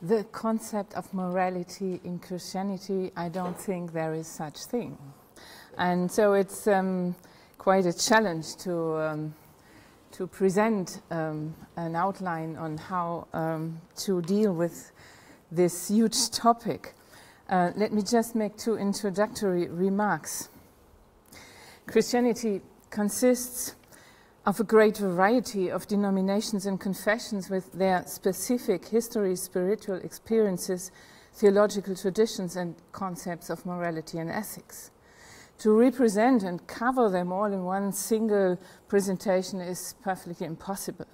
the concept of morality in Christianity, I don't think there is such thing. And so it's quite a challenge to present an outline on how to deal with this huge topic. Let me just make 2 introductory remarks. Christianity consists of a great variety of denominations and confessions with their specific history, spiritual experiences, theological traditions, and concepts of morality and ethics. To represent and cover them all in one single presentation is perfectly impossible.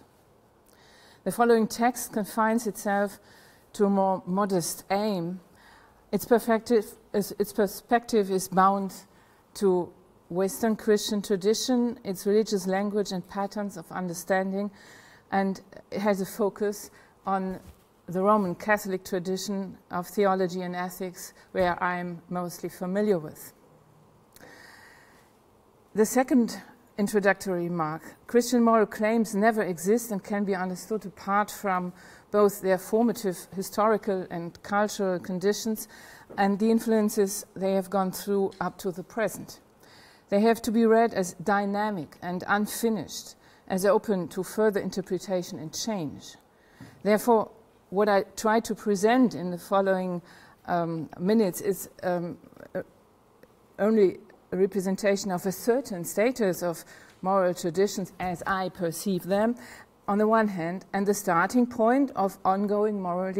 The following text confines itself to a more modest aim. Its perspective is bound to Western Christian tradition, its religious language and patterns of understanding, and it has a focus on the Roman Catholic tradition of theology and ethics, where I'm mostly familiar with. The second introductory remark: Christian moral claims never exist and can be understood apart from both their formative historical and cultural conditions and the influences they have gone through up to the present. They have to be read as dynamic and unfinished, as open to further interpretation and change. Therefore, what I try to present in the following minutes is only a representation of a certain status of moral traditions as I perceive them, on the one hand, and the starting point of ongoing moral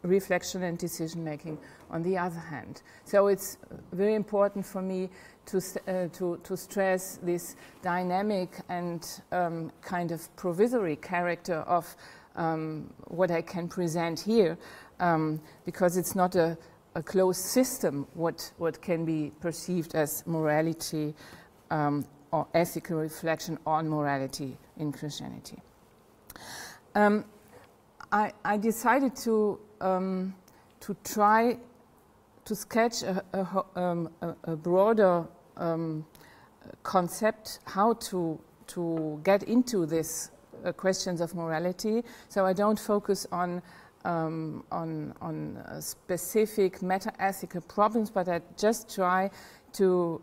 reflection and decision-making on the other hand. So it's very important for me to stress this dynamic and kind of provisory character of what I can present here, because it's not a closed system what can be perceived as morality or ethical reflection on morality in Christianity. I decided to try to sketch a broader concept, how to get into this questions of morality. So I don't focus on specific meta-ethical problems, but I just try to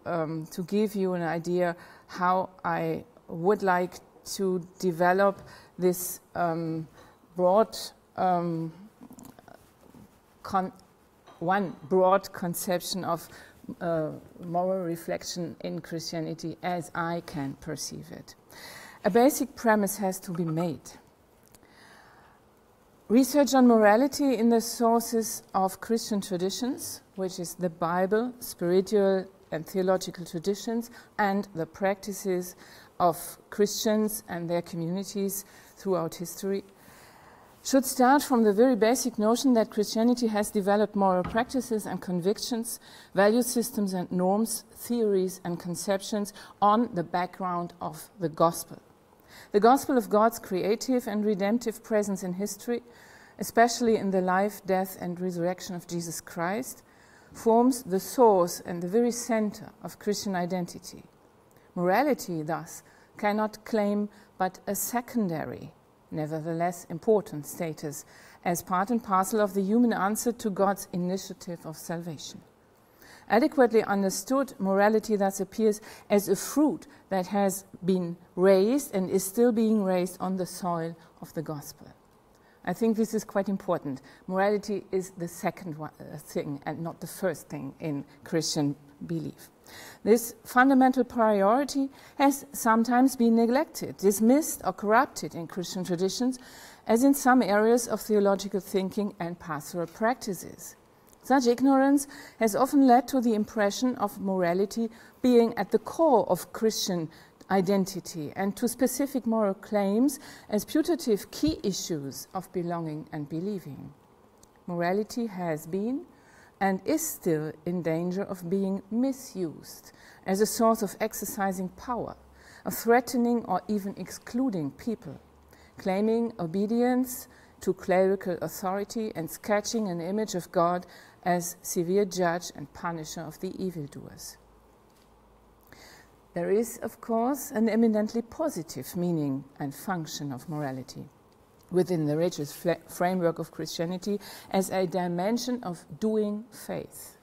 give you an idea how I would like to develop this broad one broad conception of moral reflection in Christianity as I can perceive it. A basic premise has to be made. Research on morality in the sources of Christian traditions, which is the Bible, spiritual and theological traditions, and the practices of Christians and their communities throughout history, should start from the very basic notion that Christianity has developed moral practices and convictions, value systems and norms, theories and conceptions on the background of the gospel. The gospel of God's creative and redemptive presence in history, especially in the life, death and resurrection of Jesus Christ, forms the source and the very center of Christian identity. Morality, thus, cannot claim but a secondary, nevertheless important status as part and parcel of the human answer to God's initiative of salvation. Adequately understood, morality thus appears as a fruit that has been raised and is still being raised on the soil of the gospel. I think this is quite important. Morality is the second thing and not the first thing in Christian belief. This fundamental priority has sometimes been neglected, dismissed or corrupted in Christian traditions, as in some areas of theological thinking and pastoral practices. Such ignorance has often led to the impression of morality being at the core of Christian identity and to specific moral claims as putative key issues of belonging and believing. Morality has been and is still in danger of being misused as a source of exercising power, of threatening or even excluding people, claiming obedience to clerical authority and sketching an image of God as severe judge and punisher of the evildoers. There is, of course, an eminently positive meaning and function of morality. within the religious framework of Christianity as a dimension of doing faith.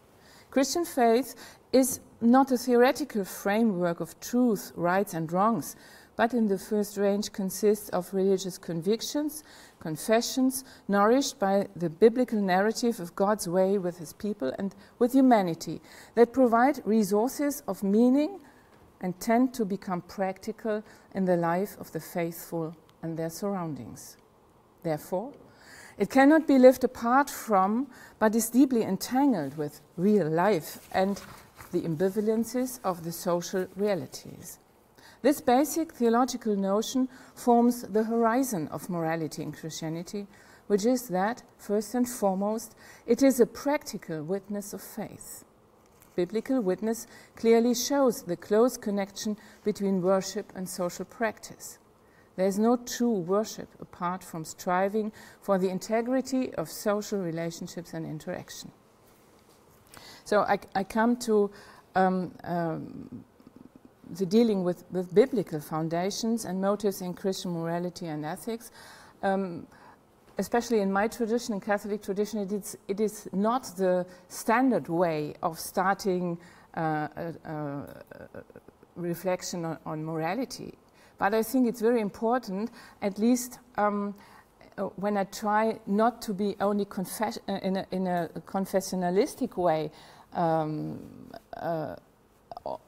Christian faith is not a theoretical framework of truth, rights and wrongs, but in the first range consists of religious convictions, confessions, nourished by the biblical narrative of God's way with his people and with humanity, that provide resources of meaning and tend to become practical in the life of the faithful and their surroundings. Therefore, it cannot be lived apart from, but is deeply entangled with real life and the ambivalences of the social realities. This basic theological notion forms the horizon of morality in Christianity, which is that, first and foremost, it is a practical witness of faith. Biblical witness clearly shows the close connection between worship and social practice. There is no true worship apart from striving for the integrity of social relationships and interaction. So I come to the dealing with biblical foundations and motives in Christian morality and ethics. Especially in my tradition, in Catholic tradition, it is not the standard way of starting reflection on morality. But I think it's very important, at least when I try not to be only in a confessionalistic way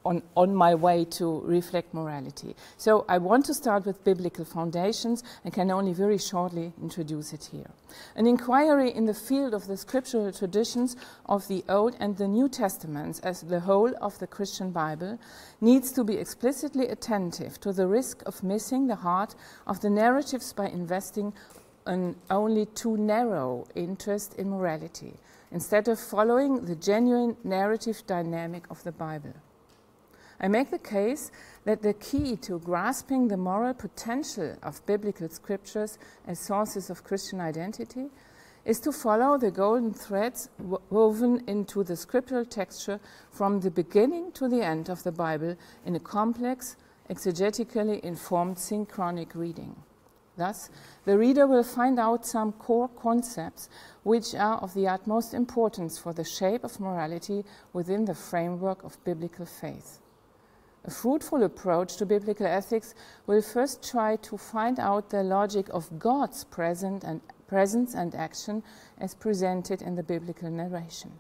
on my way to reflect morality. So I want to start with biblical foundations and can only very shortly introduce it here. An inquiry in the field of the scriptural traditions of the Old and the New Testaments as the whole of the Christian Bible needs to be explicitly attentive to the risk of missing the heart of the narratives by investing an only too narrow interest in morality, instead of following the genuine narrative dynamic of the Bible. I make the case that the key to grasping the moral potential of biblical scriptures as sources of Christian identity is to follow the golden threads woven into the scriptural texture from the beginning to the end of the Bible in a complex, exegetically informed synchronic reading. Thus, the reader will find out some core concepts which are of the utmost importance for the shape of morality within the framework of biblical faith. A fruitful approach to biblical ethics will first try to find out the logic of God's presence and action as presented in the biblical narration.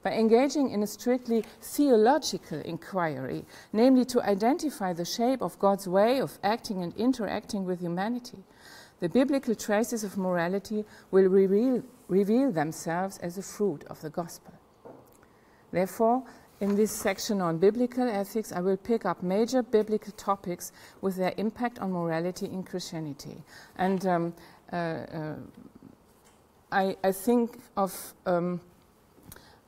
By engaging in a strictly theological inquiry, namely to identify the shape of God's way of acting and interacting with humanity, the biblical traces of morality will reveal themselves as a fruit of the gospel. Therefore, in this section on biblical ethics, I will pick up major biblical topics with their impact on morality in Christianity. And I think of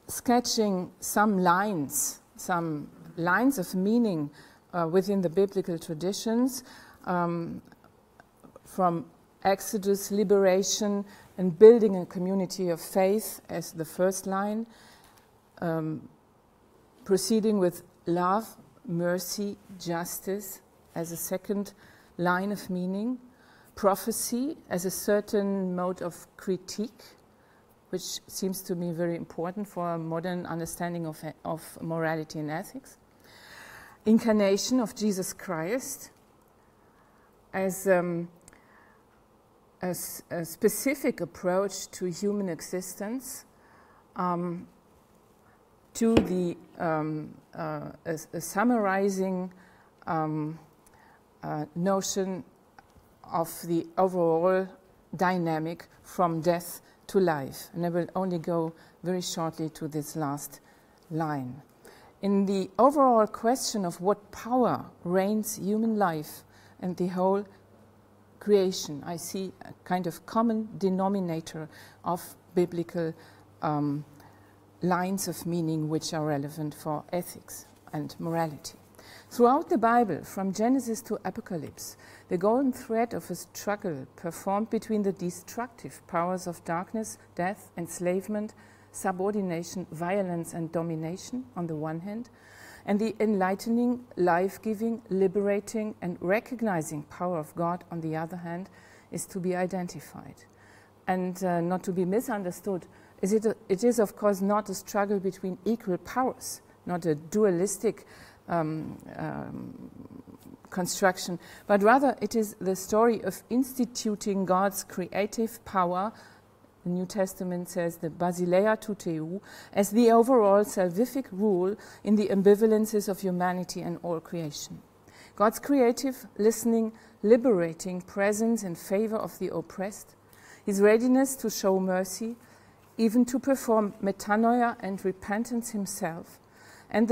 sketching some lines of meaning within the biblical traditions, from Exodus, liberation, and building a community of faith as the first line, proceeding with love, mercy, justice as a second line of meaning, prophecy as a certain mode of critique, which seems to me very important for a modern understanding of morality and ethics, incarnation of Jesus Christ as a specific approach to human existence, to the a summarizing notion of the overall dynamic from death to life. And I will only go very shortly to this last line. In the overall question of what power reigns human life and the whole creation, I see a kind of common denominator of biblical lines of meaning which are relevant for ethics and morality. Throughout the Bible, from Genesis to Apocalypse, the golden thread of a struggle performed between the destructive powers of darkness, death, enslavement, subordination, violence, and domination on the one hand, and the enlightening, life-giving, liberating, and recognizing power of God on the other hand, is to be identified. And not to be misunderstood, it is of course not a struggle between equal powers, not a dualistic construction, but rather it is the story of instituting God's creative power. The New Testament says the basileia tuteu, as the overall salvific rule in the ambivalences of humanity and all creation. God's creative, listening, liberating presence in favor of the oppressed, his readiness to show mercy, even to perform metanoia and repentance himself, and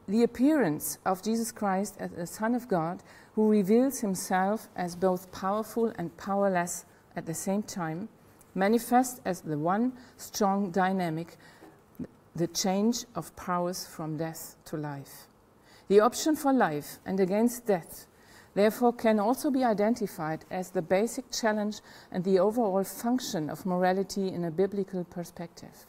the appearance of Jesus Christ as the Son of God, who reveals himself as both powerful and powerless at the same time, manifest as the one strong dynamic, the change of powers from death to life. The option for life and against death, therefore, can also be identified as the basic challenge and the overall function of morality in a biblical perspective.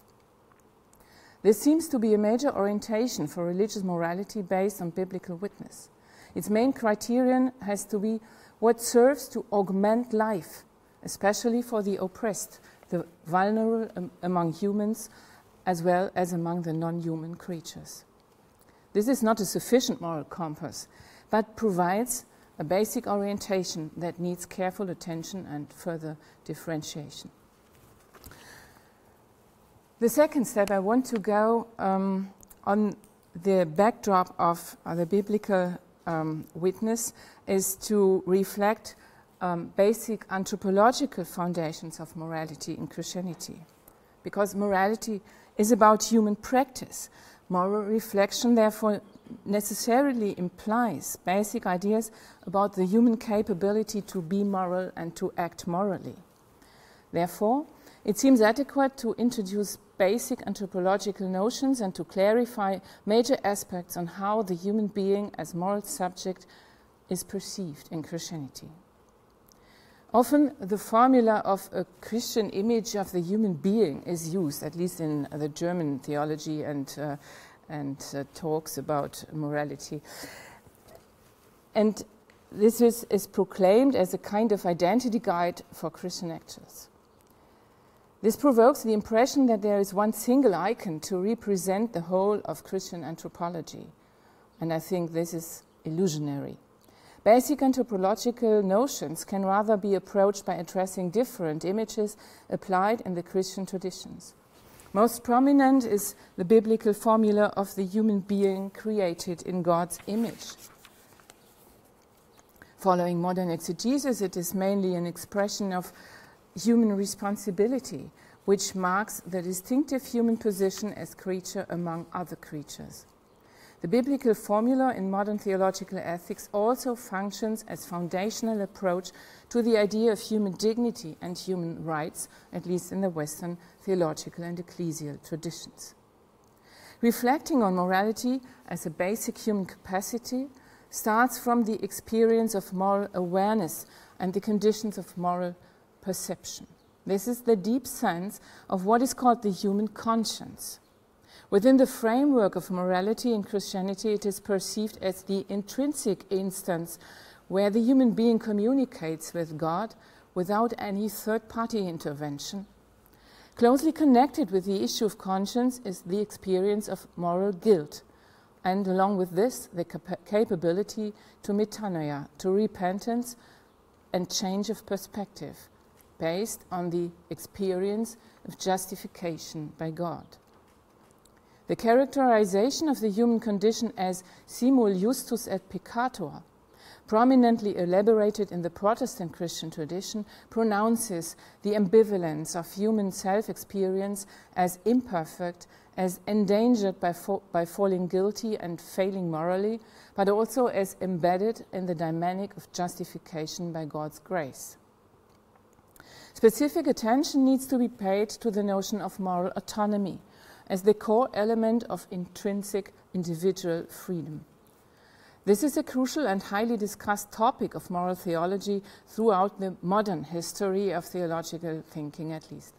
This seems to be a major orientation for religious morality based on biblical witness. Its main criterion has to be what serves to augment life, especially for the oppressed, the vulnerable among humans, as well as among the non-human creatures. This is not a sufficient moral compass, but provides a basic orientation that needs careful attention and further differentiation. The second step, I want to go on the backdrop of the biblical witness, is to reflect basic anthropological foundations of morality in Christianity. Because morality is about human practice. Moral reflection, therefore, necessarily implies basic ideas about the human capability to be moral and to act morally. Therefore, it seems adequate to introduce basic anthropological notions and to clarify major aspects on how the human being as moral subject is perceived in Christianity. Often the formula of a Christian image of the human being is used, at least in the German theology and talks about morality. And this is proclaimed as a kind of identity guide for Christian actors. This provokes the impression that there is one single icon to represent the whole of Christian anthropology, and I think this is illusionary. Basic anthropological notions can rather be approached by addressing different images applied in the Christian traditions. Most prominent is the biblical formula of the human being created in God's image. Following modern exegesis, it is mainly an expression of human responsibility, which marks the distinctive human position as creature among other creatures. The biblical formula in modern theological ethics also functions as foundational approach to the idea of human dignity and human rights, at least in the Western theological and ecclesial traditions. Reflecting on morality as a basic human capacity starts from the experience of moral awareness and the conditions of moral perception. This is the deep sense of what is called the human conscience. Within the framework of morality in Christianity, it is perceived as the intrinsic instance where the human being communicates with God without any third-party intervention. Closely connected with the issue of conscience is the experience of moral guilt, and along with this, the capability to metanoia, to repentance and change of perspective, based on the experience of justification by God. The characterization of the human condition as simul justus et peccator, prominently elaborated in the Protestant Christian tradition, pronounces the ambivalence of human self-experience as imperfect, as endangered by falling guilty and failing morally, but also as embedded in the dynamic of justification by God's grace. Specific attention needs to be paid to the notion of moral autonomy as the core element of intrinsic individual freedom. This is a crucial and highly discussed topic of moral theology throughout the modern history of theological thinking, at least.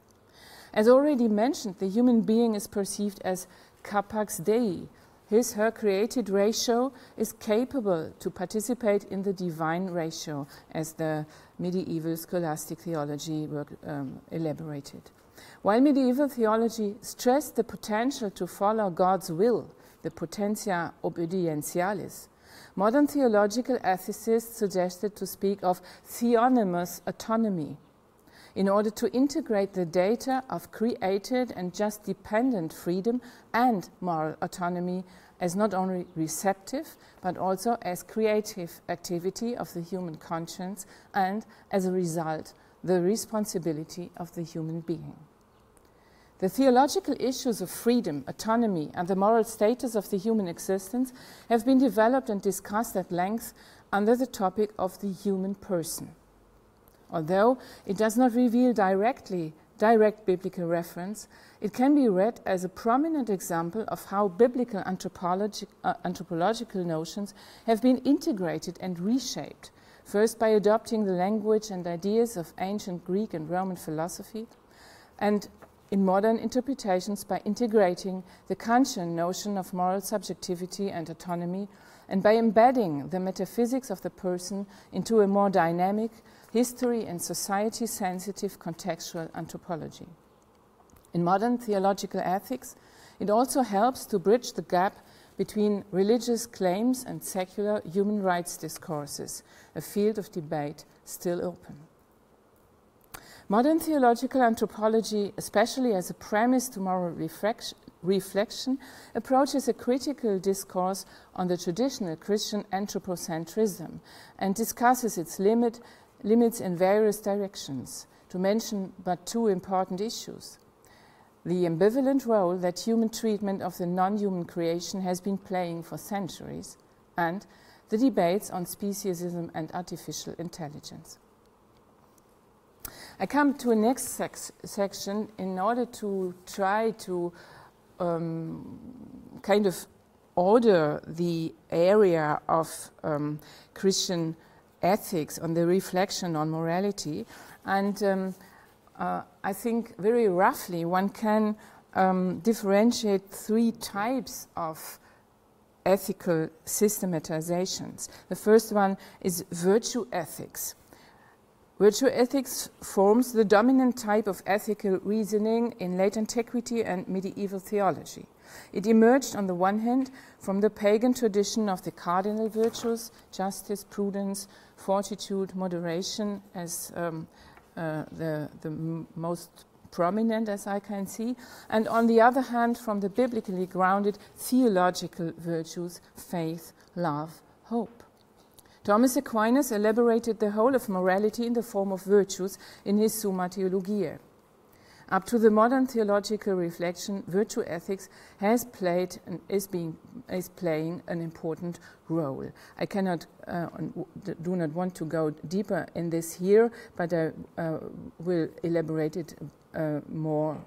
As already mentioned, the human being is perceived as capax Dei, her created ratio is capable to participate in the divine ratio, as the medieval scholastic theology elaborated. While medieval theology stressed the potential to follow God's will, the potentia obedientialis, modern theological ethicists suggested to speak of theonymous autonomy, in order to integrate the data of created and just dependent freedom and moral autonomy as not only receptive, but also as creative activity of the human conscience and, as a result, the responsibility of the human being. The theological issues of freedom, autonomy, and the moral status of the human existence have been developed and discussed at length under the topic of the human person. Although it does not reveal direct biblical reference, it can be read as a prominent example of how biblical anthropological notions have been integrated and reshaped, first by adopting the language and ideas of ancient Greek and Roman philosophy, and in modern interpretations by integrating the Kantian notion of moral subjectivity and autonomy, and by embedding the metaphysics of the person into a more dynamic, history and society-sensitive contextual anthropology. In modern theological ethics, it also helps to bridge the gap between religious claims and secular human rights discourses, a field of debate still open. Modern theological anthropology, especially as a premise to moral reflection, approaches a critical discourse on the traditional Christian anthropocentrism and discusses its limits in various directions, to mention but two important issues: the ambivalent role that human treatment of the non-human creation has been playing for centuries, and the debates on speciesism and artificial intelligence. I come to a next section in order to try to kind of order the area of Christian ethics on the reflection on morality, and I think very roughly one can differentiate three types of ethical systematizations. The first one is virtue ethics. Virtue ethics forms the dominant type of ethical reasoning in late antiquity and medieval theology. It emerged on the one hand from the pagan tradition of the cardinal virtues, justice, prudence, fortitude, moderation, as the most prominent, as I can see, and on the other hand from the biblically grounded theological virtues, faith, love, hope. Thomas Aquinas elaborated the whole of morality in the form of virtues in his Summa Theologiae. Up to the modern theological reflection, virtue ethics has played and is playing an important role. I do not want to go deeper in this here, but I will elaborate it more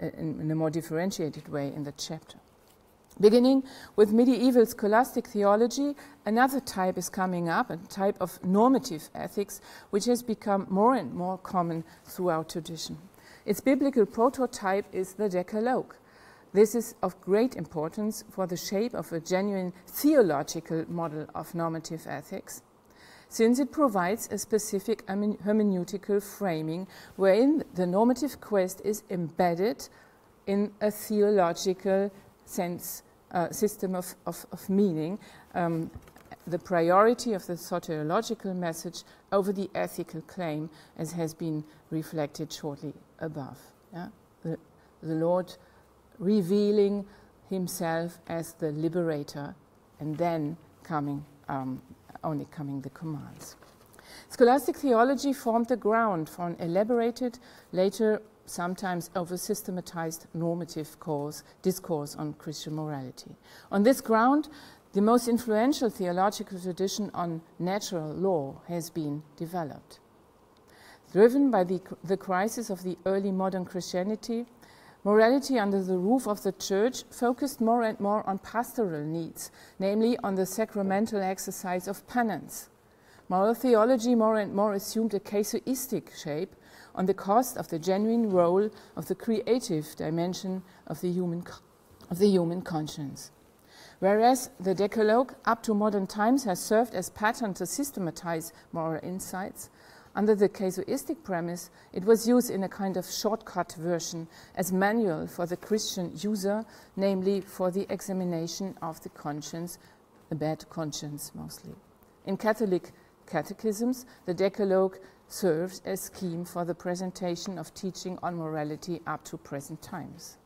in a more differentiated way in the chapter. Beginning with medieval scholastic theology, another type is coming up, a type of normative ethics, which has become more and more common throughout tradition. Its biblical prototype is the Decalogue. This is of great importance for the shape of a genuine theological model of normative ethics, since it provides a specific hermeneutical framing wherein the normative quest is embedded in a theological sense, system of meaning, the priority of the soteriological message over the ethical claim, as has been reflected shortly above. Yeah? The Lord revealing himself as the liberator, and then only coming the commands. Scholastic theology formed the ground for an elaborated, later sometimes over-systematized normative discourse on Christian morality. On this ground, the most influential theological tradition on natural law has been developed. Driven by the crisis of the early modern Christianity, morality under the roof of the Church focused more and more on pastoral needs, namely on the sacramental exercise of penance. Moral theology more and more assumed a casuistic shape on the cost of the genuine role of the creative dimension of the human conscience. Whereas the Decalogue up to modern times has served as pattern to systematize moral insights, under the casuistic premise, it was used in a kind of shortcut version as manual for the Christian user, namely for the examination of the conscience, a bad conscience mostly. In Catholic catechisms, the Decalogue serves as scheme for the presentation of teaching on morality up to present times.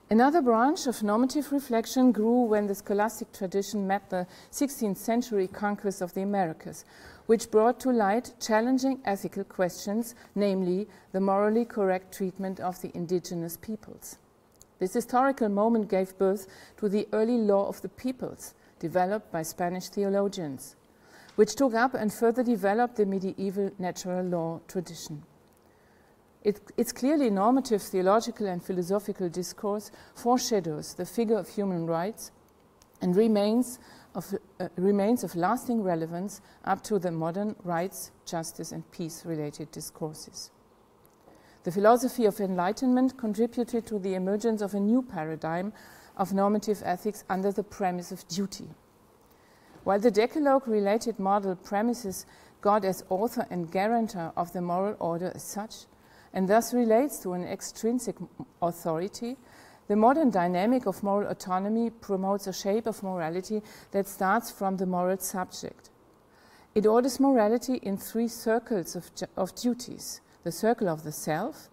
Another branch of normative reflection grew when the scholastic tradition met the 16th century conquest of the Americas, which brought to light challenging ethical questions, namely the morally correct treatment of the indigenous peoples. This historical moment gave birth to the early law of the peoples, developed by Spanish theologians, which took up and further developed the medieval natural law tradition. Its clearly normative theological and philosophical discourse foreshadows the figure of human rights and remains of lasting relevance up to the modern rights, justice and peace-related discourses. The philosophy of enlightenment contributed to the emergence of a new paradigm of normative ethics under the premise of duty. While the Decalogue-related model premises God as author and guarantor of the moral order as such, and thus relates to an extrinsic authority, the modern dynamic of moral autonomy promotes a shape of morality that starts from the moral subject. It orders morality in three circles of duties: the circle of the self,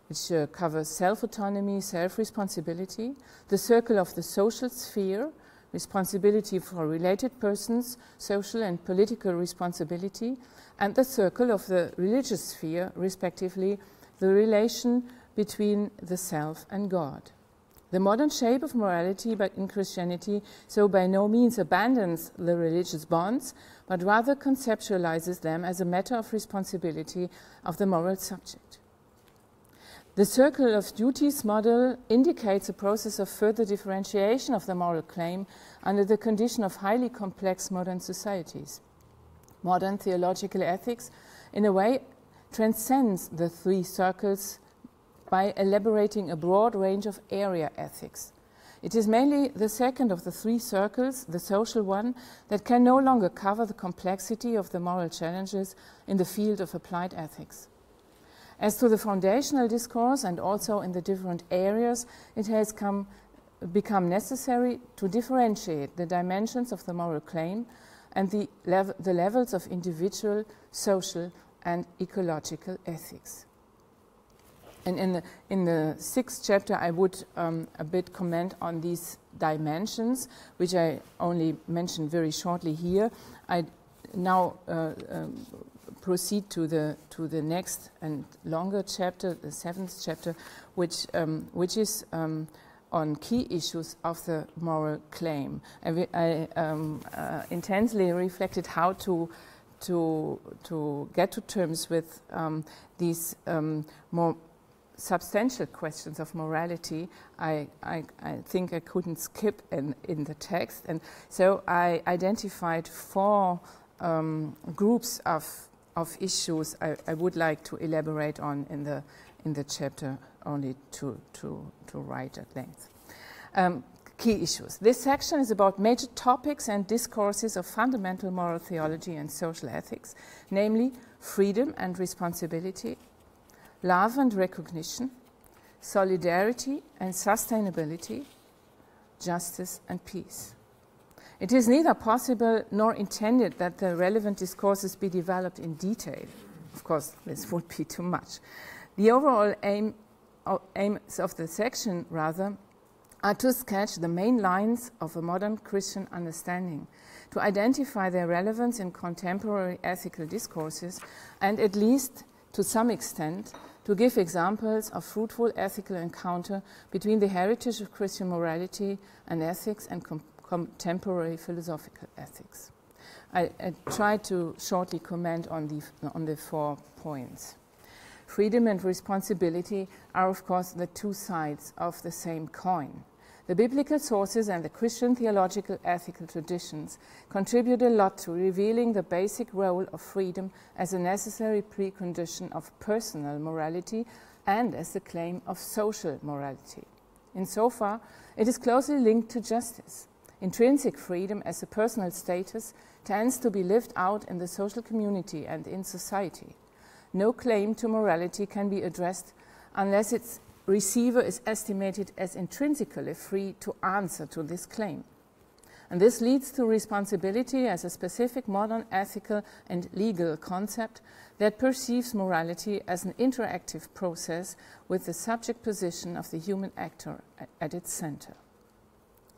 which covers self-autonomy, self-responsibility, the circle of the social sphere, responsibility for related persons, social and political responsibility, and the circle of the religious sphere, respectively, the relation between the self and God. The modern shape of morality in Christianity so by no means abandons the religious bonds, but rather conceptualizes them as a matter of responsibility of the moral subject. The circle of duties model indicates a process of further differentiation of the moral claim under the condition of highly complex modern societies. Modern theological ethics, in a way, transcends the three circles by elaborating a broad range of area ethics. It is mainly the second of the three circles, the social one, that can no longer cover the complexity of the moral challenges in the field of applied ethics. As to the foundational discourse and also in the different areas, it has become necessary to differentiate the dimensions of the moral claim and the levels of individual, social and ecological ethics. And in the sixth chapter, I would a bit comment on these dimensions, which I only mentioned very shortly here. I now proceed to the next and longer chapter, the seventh chapter, which is on key issues of the moral claim. And I intensely reflected how to get to terms with these more substantial questions of morality. I think I couldn't skip in the text, and so I identified four groups of issues I would like to elaborate on in the chapter, only to write at length. Key issues. This section is about major topics and discourses of fundamental moral theology and social ethics, namely freedom and responsibility, love and recognition, solidarity and sustainability, justice and peace. It is neither possible nor intended that the relevant discourses be developed in detail. Of course, this would be too much. The overall aims of the section, rather, are to sketch the main lines of a modern Christian understanding, to identify their relevance in contemporary ethical discourses, and at least, to some extent, to give examples of fruitful ethical encounter between the heritage of Christian morality and ethics and contemporary philosophical ethics. I tried to shortly comment on the 4 points. Freedom and responsibility are, of course, the two sides of the same coin. The biblical sources and the Christian theological ethical traditions contribute a lot to revealing the basic role of freedom as a necessary precondition of personal morality and as a claim of social morality. Insofar It is closely linked to justice. Intrinsic freedom as a personal status tends to be lived out in the social community and in society. No claim to morality can be addressed unless its receiver is estimated as intrinsically free to answer to this claim. And this leads to responsibility as a specific modern ethical and legal concept that perceives morality as an interactive process with the subject position of the human actor at its center.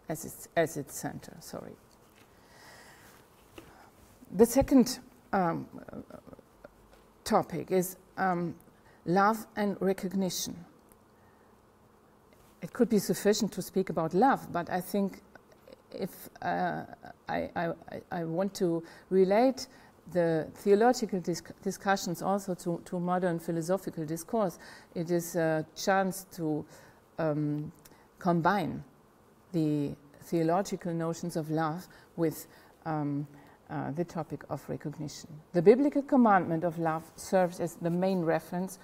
As its center. The second topic is love and recognition. It could be sufficient to speak about love, but I think if I want to relate the theological discussions also to modern philosophical discourse, it is a chance to combine the theological notions of love with the topic of recognition. The biblical commandment of love serves as the main reference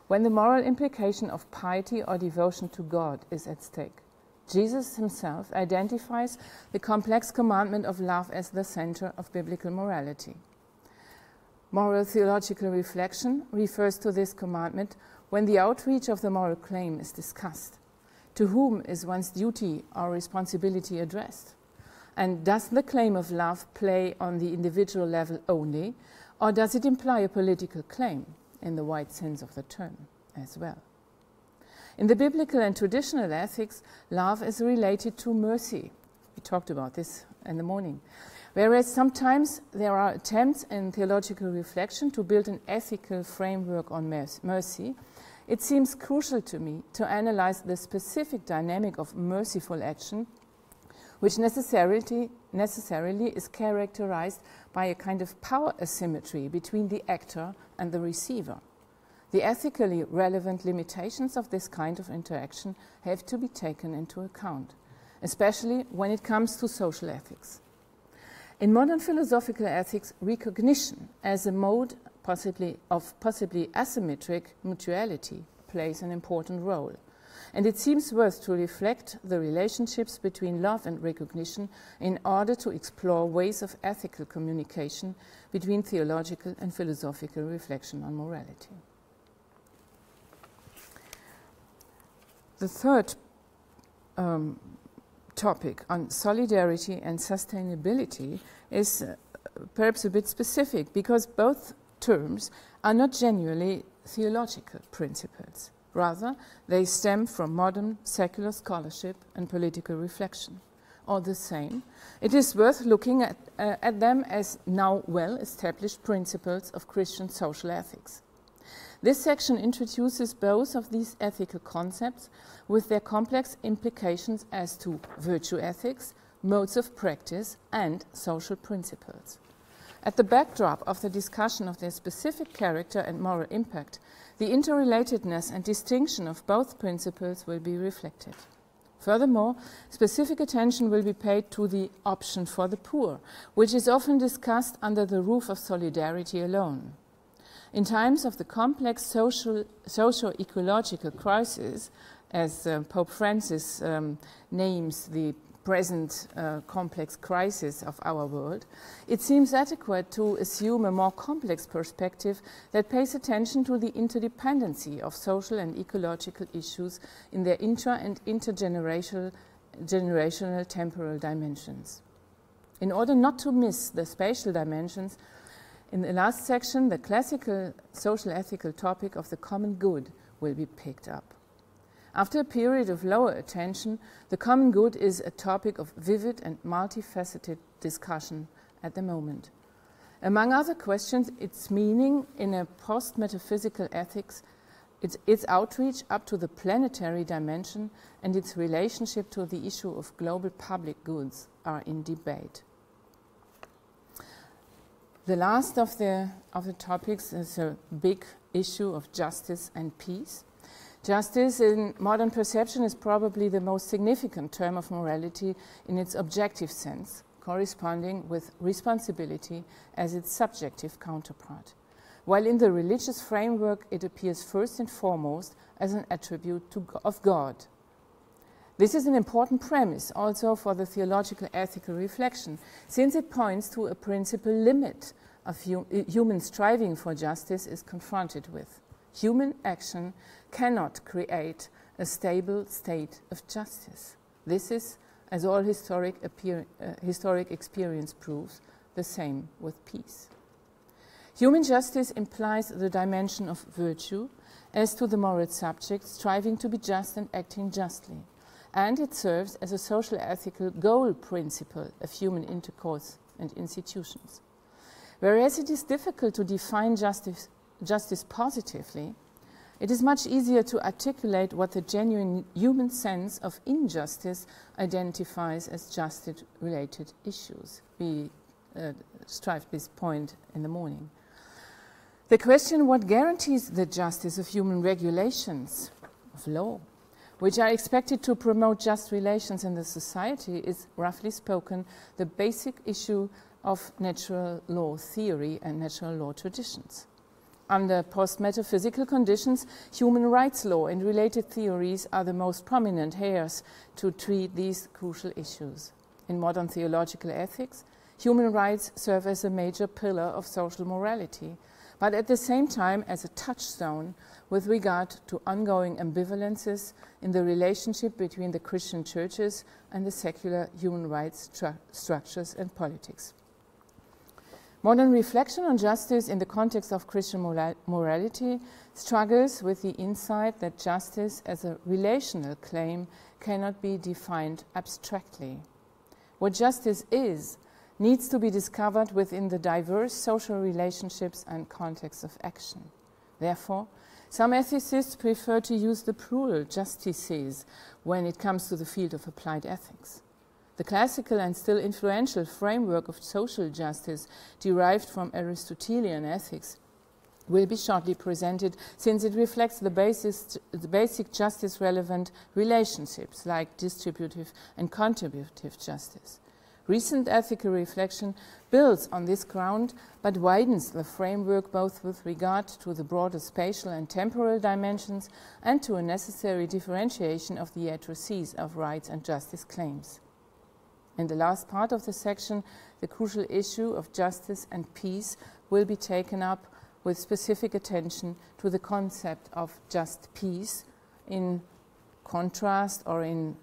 when the moral implication of piety or devotion to God is at stake. Jesus himself identifies the complex commandment of love as the center of biblical morality. Moral theological reflection refers to this commandment when the outreach of the moral claim is discussed. To whom is one's duty or responsibility addressed? And does the claim of love play on the individual level only, or does it imply a political claim in the wide sense of the term as well? In the biblical and traditional ethics, love is related to mercy. We talked about this in the morning. Whereas sometimes there are attempts in theological reflection to build an ethical framework on mercy, it seems crucial to me to analyze the specific dynamic of merciful action, which necessarily is characterized by a kind of power asymmetry between the actor and the receiver. The ethically relevant limitations of this kind of interaction have to be taken into account, especially when it comes to social ethics. In modern philosophical ethics, recognition as a mode of possibly asymmetric mutuality plays an important role. And it seems worth to reflect the relationships between love and recognition in order to explore ways of ethical communication between theological and philosophical reflection on morality. The third topic on solidarity and sustainability is perhaps a bit specific because both terms are not genuinely theological principles. Rather, they stem from modern secular scholarship and political reflection. All the same, it is worth looking at them as now well-established principles of Christian social ethics. This section introduces both of these ethical concepts with their complex implications as to virtue ethics, modes of practice, and social principles. At the backdrop of the discussion of their specific character and moral impact, the interrelatedness and distinction of both principles will be reflected. Furthermore, specific attention will be paid to the option for the poor, which is often discussed under the roof of solidarity alone. In times of the complex socio-ecological crisis, as Pope Francis names the present complex crisis of our world, it seems adequate to assume a more complex perspective that pays attention to the interdependency of social and ecological issues in their intra- and intergenerational temporal dimensions. In order not to miss the spatial dimensions, in the last section, the classical social ethical topic of the common good will be picked up. After a period of lower attention, the common good is a topic of vivid and multifaceted discussion at the moment. Among other questions, its meaning in a post-metaphysical ethics, its outreach up to the planetary dimension, and its relationship to the issue of global public goods are in debate. The last of the topics is a big issue of justice and peace. Justice in modern perception is probably the most significant term of morality in its objective sense, corresponding with responsibility as its subjective counterpart, while in the religious framework it appears first and foremost as an attribute of God. This is an important premise also for the theological ethical reflection, since it points to a principal limit of human striving for justice is confronted with. Human action cannot create a stable state of justice. This is, as all historic experience proves, the same with peace. Human justice implies the dimension of virtue as to the moral subject striving to be just and acting justly, and it serves as a social ethical goal principle of human intercourse and institutions. Whereas it is difficult to define justice positively, it is much easier to articulate what the genuine human sense of injustice identifies as justice-related issues. We strived this point in the morning. The question what guarantees the justice of human regulations of law, which are expected to promote just relations in the society, is, roughly spoken, the basic issue of natural law theory and natural law traditions. Under post-metaphysical conditions, human rights law and related theories are the most prominent hairs to treat these crucial issues. In modern theological ethics, human rights serve as a major pillar of social morality, but at the same time as a touchstone with regard to ongoing ambivalences in the relationship between the Christian churches and the secular human rights structures and politics. Modern reflection on justice in the context of Christian morality struggles with the insight that justice as a relational claim cannot be defined abstractly. What justice is needs to be discovered within the diverse social relationships and contexts of action. Therefore, some ethicists prefer to use the plural justices when it comes to the field of applied ethics. The classical and still influential framework of social justice derived from Aristotelian ethics will be shortly presented, since it reflects the basic justice-relevant relationships like distributive and contributive justice. Recent ethical reflection builds on this ground but widens the framework both with regard to the broader spatial and temporal dimensions and to a necessary differentiation of the addressees of rights and justice claims. In the last part of the section, the crucial issue of justice and peace will be taken up with specific attention to the concept of just peace in contrast or in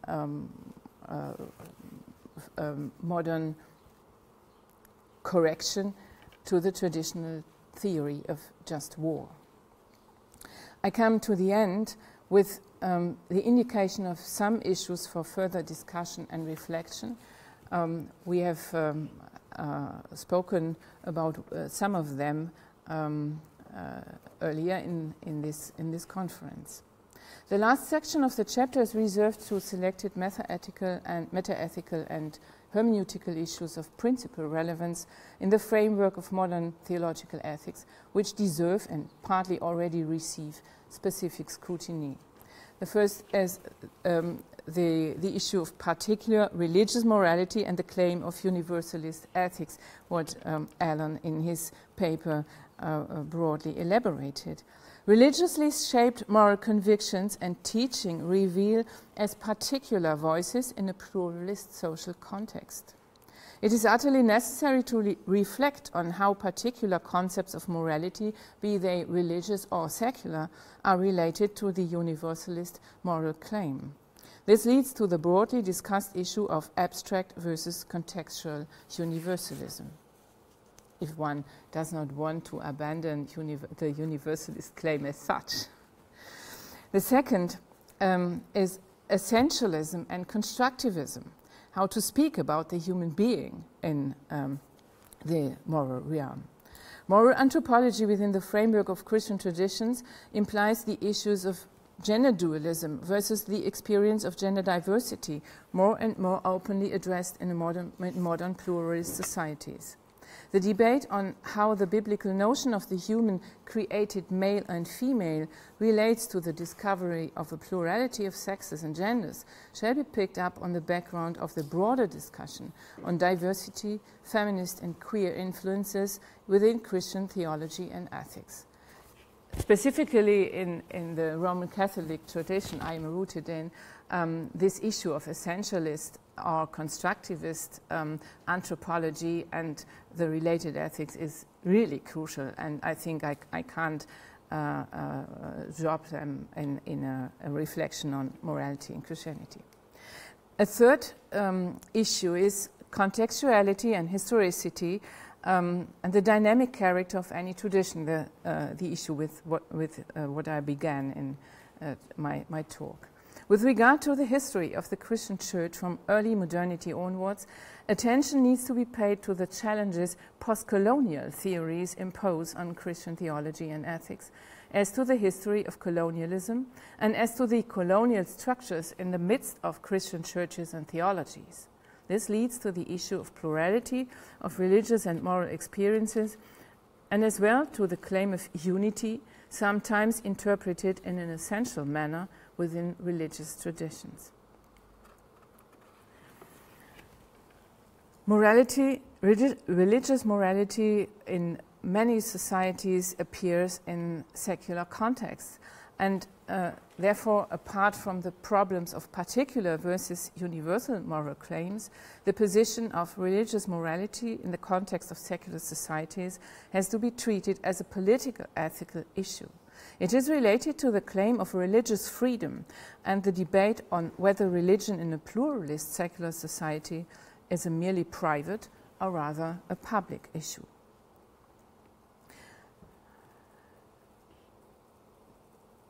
modern correction to the traditional theory of just war. I come to the end with the indication of some issues for further discussion and reflection. We have spoken about some of them earlier in this conference. The last section of the chapter is reserved to selected meta-ethical and hermeneutical issues of principal relevance in the framework of modern theological ethics, which deserve and partly already receive specific scrutiny. The first is the issue of particular religious morality and the claim of universalist ethics, what Alan in his paper broadly elaborated. Religiously shaped moral convictions and teaching reveal as particular voices in a pluralist social context. It is utterly necessary to reflect on how particular concepts of morality, be they religious or secular, are related to the universalist moral claim. This leads to the broadly discussed issue of abstract versus contextual universalism, if one does not want to abandon the universalist claim as such. The second is essentialism and constructivism, how to speak about the human being in the moral realm. Moral anthropology within the framework of Christian traditions implies the issues of gender dualism versus the experience of gender diversity, more and more openly addressed in modern pluralist societies. The debate on how the biblical notion of the human created male and female relates to the discovery of a plurality of sexes and genders shall be picked up on the background of the broader discussion on diversity, feminist and queer influences within Christian theology and ethics. specifically in the Roman Catholic tradition I am rooted in, this issue of essentialist or constructivist anthropology and the related ethics is really crucial, and I think I can't drop them in a reflection on morality and Christianity. A third issue is contextuality and historicity, and the dynamic character of any tradition, the issue with what I began in my talk. With regard to the history of the Christian Church from early modernity onwards, attention needs to be paid to the challenges post-colonial theories impose on Christian theology and ethics, as to the history of colonialism, and as to the colonial structures in the midst of Christian churches and theologies. This leads to the issue of plurality of religious and moral experiences, and as well to the claim of unity, sometimes interpreted in an essential manner within religious traditions. Morality, religious morality in many societies appears in secular contexts, and therefore, apart from the problems of particular versus universal moral claims, the position of religious morality in the context of secular societies has to be treated as a political ethical issue. It is related to the claim of religious freedom and the debate on whether religion in a pluralist secular society is a merely private or rather a public issue.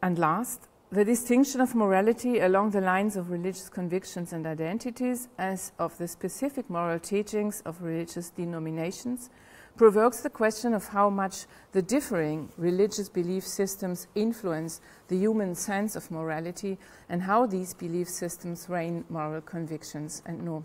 And last, the distinction of morality along the lines of religious convictions and identities as of the specific moral teachings of religious denominations provokes the question of how much the differing religious belief systems influence the human sense of morality and how these belief systems reign moral convictions and norm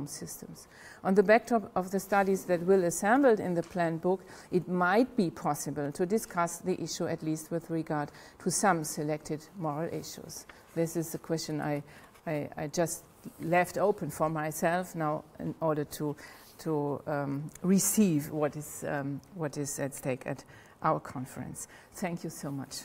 systems. On the backdrop of the studies that will be assembled in the planned book, it might be possible to discuss the issue at least with regard to some selected moral issues. This is a question I just left open for myself now in order to receive what is at stake at our conference. Thank you so much.